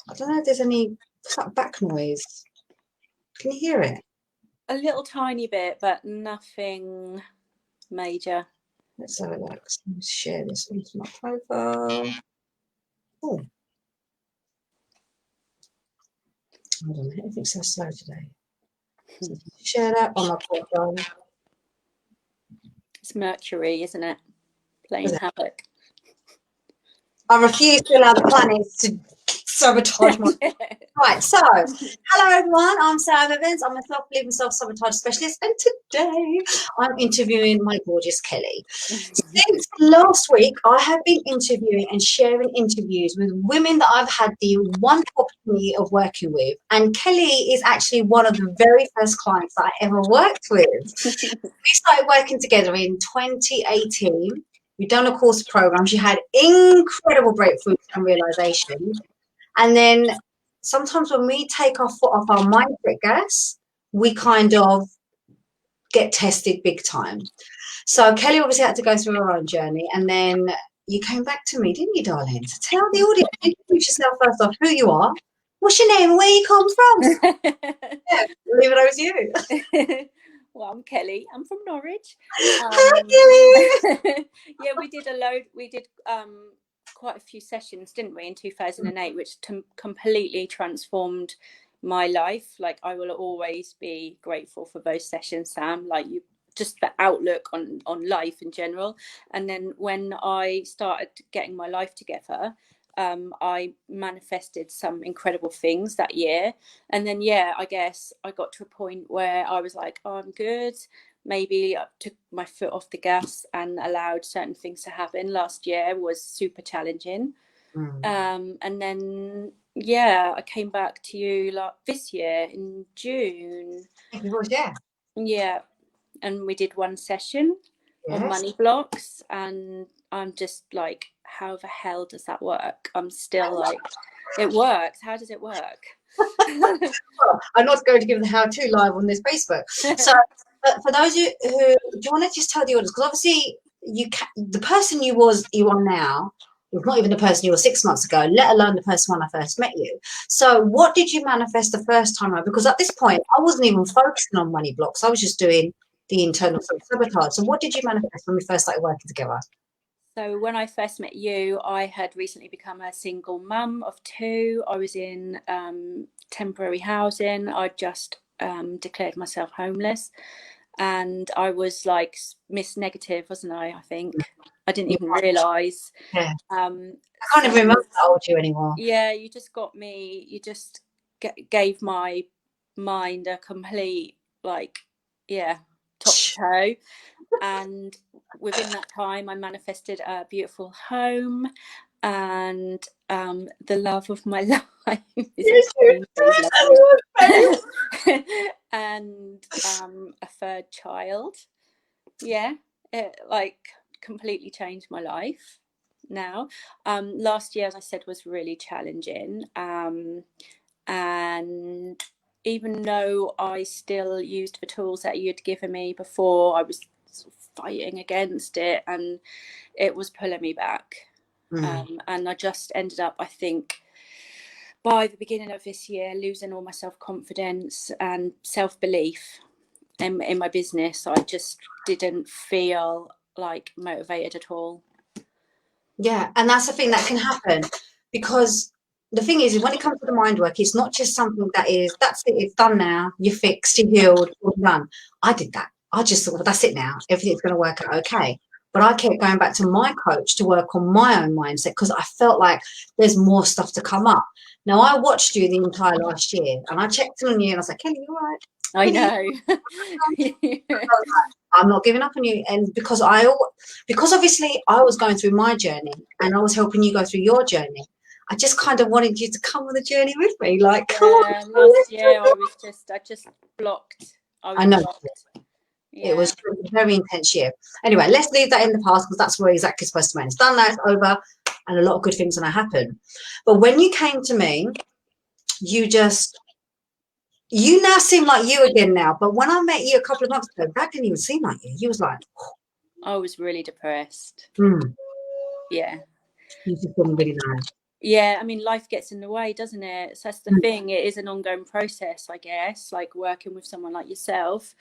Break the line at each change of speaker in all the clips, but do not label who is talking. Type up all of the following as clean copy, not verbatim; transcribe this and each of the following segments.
I don't know if there's any back noise. Can you hear it?
A little tiny bit, but nothing major.
Let's have a look. Let's share this onto my profile. Oh. Hold on, everything's so slow today. So share that on my profile.
It's Mercury, isn't it? Playing havoc.
I refuse to allow the planets to sabotage my right. So hello everyone, I'm Sarah Evans. I'm a self-believing self-sabotage specialist, and today I'm interviewing my gorgeous Kelly. Since last week I have been interviewing and sharing interviews with women that I've had the wonderful opportunity of working with, and Kelly is actually one of the very first clients that I ever worked with. We started working together in 2018. We've done a course program. She had incredible breakthroughs and realizations. And then sometimes when we take our foot off our mindset gas, we kind of get tested big time. So Kelly obviously had to go through her own journey. And then you came back to me, didn't you, darling? So tell the audience, introduce yourself first off, who you are, what's your name, and where you come from. Yeah, leave it over to you.
Well, I'm Kelly. I'm from Norwich.
Hi, Kelly.
Yeah, we did quite a few sessions, didn't we, in 2008, which completely transformed my life. Like, I will always be grateful for those sessions, Sam. Like, you just the outlook on life in general. And then when I started getting my life together, I manifested some incredible things that year. And then, yeah, I guess I got to a point where I was like, oh, I'm good. Maybe I took my foot off the gas and allowed certain things to happen. Last year was super challenging. And then, yeah, I came back to you this year in June. Yeah. And we did one session on money blocks, and I'm just like, how the hell does that work? I'm still like, it works. How does it work?
Well, I'm not going to give the how-to live on this Facebook. So for those who do you want to just tell the audience, because obviously the person you are now was not even the person you were 6 months ago, let alone the person when I first met you. So what did you manifest the first time around? Because at this point I wasn't even focusing on money blocks. I was just doing the internal self-sabotage. So what did you manifest when we first started working together?
So when I first met you, I had recently become a single mum of 2. I was in temporary housing. I just declared myself homeless, and I was like Miss Negative, wasn't I think I didn't even realise.
Yeah. I can't even remember how old you anymore.
Yeah, you just got me. You just gave my mind a complete, like, yeah, top to toe. And within that time I manifested a beautiful home and the love of my life and a third child. Yeah, it like completely changed my life now. Last year, as I said, was really challenging, and even though I still used the tools that you'd given me before, I was sort of fighting against it, and it was pulling me back. And I just ended up, I think, by the beginning of this year, losing all my self-confidence and self-belief in my business. I just didn't feel like motivated at all.
Yeah, and that's the thing that can happen, because the thing is when it comes to the mind work, it's not just something that's it, it's done now, you're fixed, you're healed, you're done. I did that. I just thought, well, that's it now, everything's going to work out okay. But I kept going back to my coach to work on my own mindset because I felt like there's more stuff to come up. Now, I watched you the entire last year and I checked in on you and I was like, Kelly, you all right?
I know.
I'm not giving up on you. And because obviously I was going through my journey and I was helping you go through your journey, I just kind of wanted you to come on the journey with me. Like, come on.
Last year I just blocked.
I know. Yeah. It was a very intense year. Anyway, let's leave that in the past because that's where exactly supposed to end. It's done now, it's over, and a lot of good things are going to happen. But when you came to me, you now seem like you again now. But when I met you a couple of months ago, that didn't even seem like you. You was like,
oh. I was really depressed. Yeah.
You just didn't really know.
Yeah, I mean, life gets in the way, doesn't it? So that's the
Mm.
thing. It is an ongoing process, I guess, like working with someone like yourself.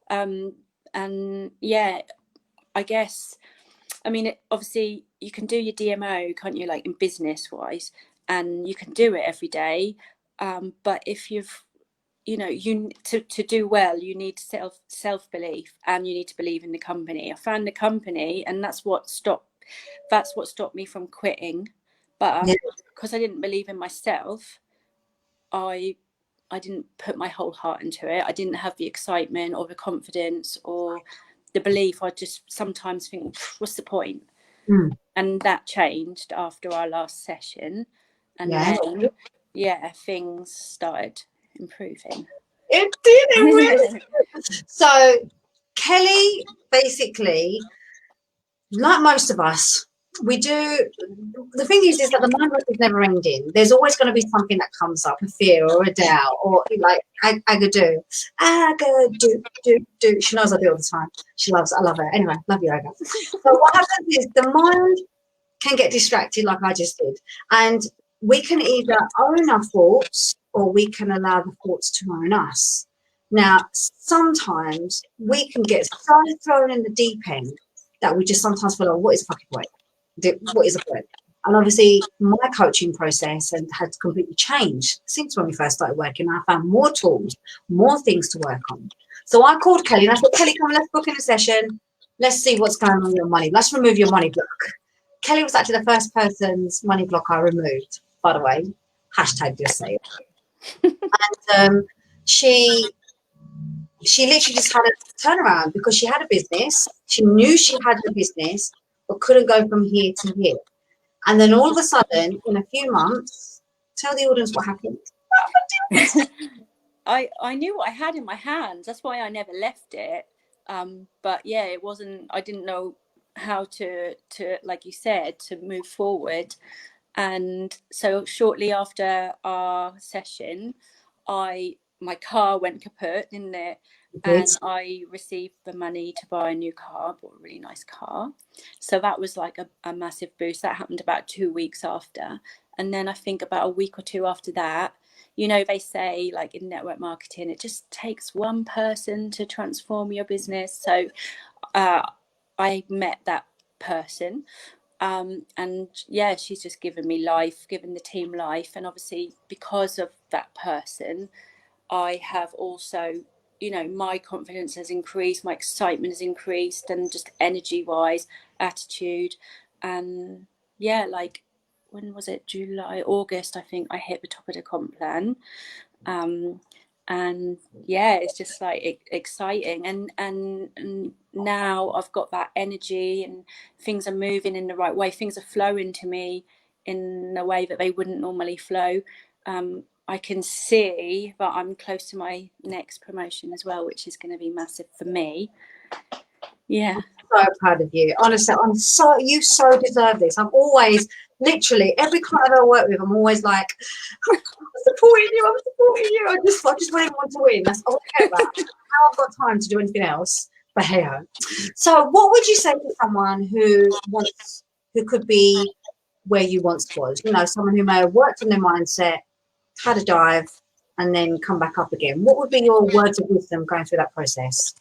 And yeah, I guess, I mean, obviously you can do your DMO, can't you, like in business wise, and you can do it every day. But if you've, you to do well, you need self belief, and you need to believe in the company. I found the company, and that's what stopped me from quitting. But
Yeah.
because I didn't believe in myself, I didn't put my whole heart into it. I didn't have the excitement or the confidence or the belief. I just sometimes think, what's the point?
Mm.
And that changed after our last session, and
Yeah.
then things started improving.
It did. It really. So Kelly, basically, like most of us, we do. The thing is that the mind work is never ending. There's always going to be something that comes up, a fear or a doubt, or like agadu. She knows I do all the time. I love her. Anyway, love you, Aga. So what happens is the mind can get distracted, like I just did, and we can either own our thoughts or we can allow the thoughts to own us. Now, sometimes we can get so thrown in the deep end that we just sometimes feel like, what is the fucking point? What is the point? And obviously, my coaching process has completely changed since when we first started working. I found more tools, more things to work on. So I called Kelly and I said, Kelly, come on, let's book in a session. Let's see what's going on with your money. Let's remove your money block. Kelly was actually the first person's money block I removed, by the way. Hashtag just say it. And she literally just had a turnaround because she had a business. She knew she had a business, but couldn't go from here to here. And then all of a sudden, in a few months, tell the audience what happened.
I knew what I had in my hands. That's why I never left it. But yeah, it wasn't. I didn't know how to like you said, to move forward. And so shortly after our session, my car went kaput, didn't it? And I received the money to buy a new car, bought a really nice car. So that was like a massive boost. That happened about 2 weeks after. And then I think about a week or two after that, they say like in network marketing, it just takes one person to transform your business. So I met that person. And yeah, she's just given me life, given the team life. And obviously, because of that person, I have also, my confidence has increased, my excitement has increased, and just energy wise, attitude. And yeah, like, when was it? July, August, I think I hit the top of the comp plan. And yeah, it's just like exciting, and now I've got that energy, and things are moving in the right way. Things are flowing to me in a way that they wouldn't normally flow. I can see that I'm close to my next promotion as well, which is going to be massive for me. Yeah.
I'm so proud of you. Honestly, you so deserve this. I'm always, literally, every client I've ever worked with, I'm always like, I'm supporting you. I just want everyone to win. That's all I care about. Now I've got time to do anything else. But hey ho. So what would you say to someone who could be where you once was? Someone who may have worked on their mindset, had a dive, and then come back up again. What would be your words of wisdom going through that process?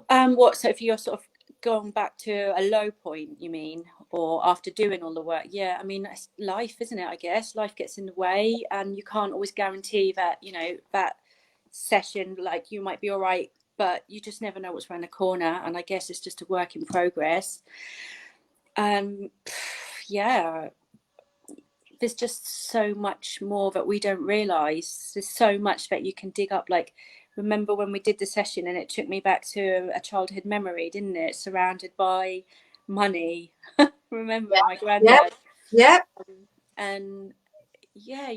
So if you're sort of going back to a low point, you mean, or after doing all the work? Yeah, I mean, it's life, isn't it? I guess life gets in the way, and you can't always guarantee that, that session, like, you might be all right, but you just never know what's around the corner. And I guess it's just a work in progress. Yeah, there's just so much more that we don't realize. There's so much that you can dig up. Like, remember when we did the session and it took me back to a childhood memory, didn't it? Surrounded by money. Remember my granddad?
Yeah.
And yeah,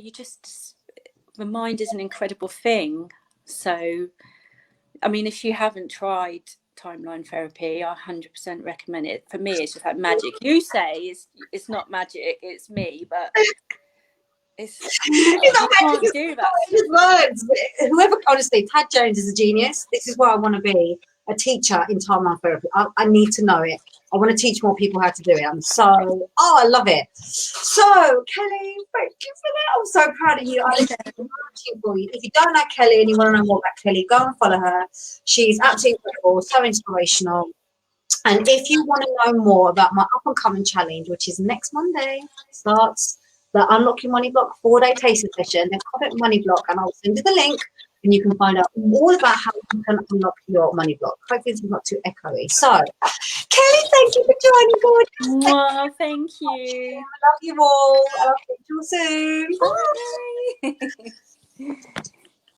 the mind is an incredible thing. So, I mean, if you haven't tried timeline therapy, I 100% recommend it. For me, it's just like magic. You say it's not magic, it's me, but it's not
magic.
Can't do that.
Words. Whoever, honestly, Tad Jones is a genius. This is why I want to be a teacher in timeline therapy. I need to know it. I want to teach more people how to do it. I love it. So, Kelly, thank you for that. I'm so proud of you. I'm watching for you. If you don't know Kelly and you want to know more about Kelly, go and follow her. She's absolutely incredible, so inspirational. And if you want to know more about my up and coming challenge, which is next Monday, starts the Unlock Your Money Block 4-day tasting session, then comment Money Block, and I'll send you the link. And you can find out all about how you can unlock your money block. Hopefully, it's not too echoey. So, Kelly, thank you for joining. Good.
Well, thank you.
I love you all. I'll see you soon. Bye.
Bye.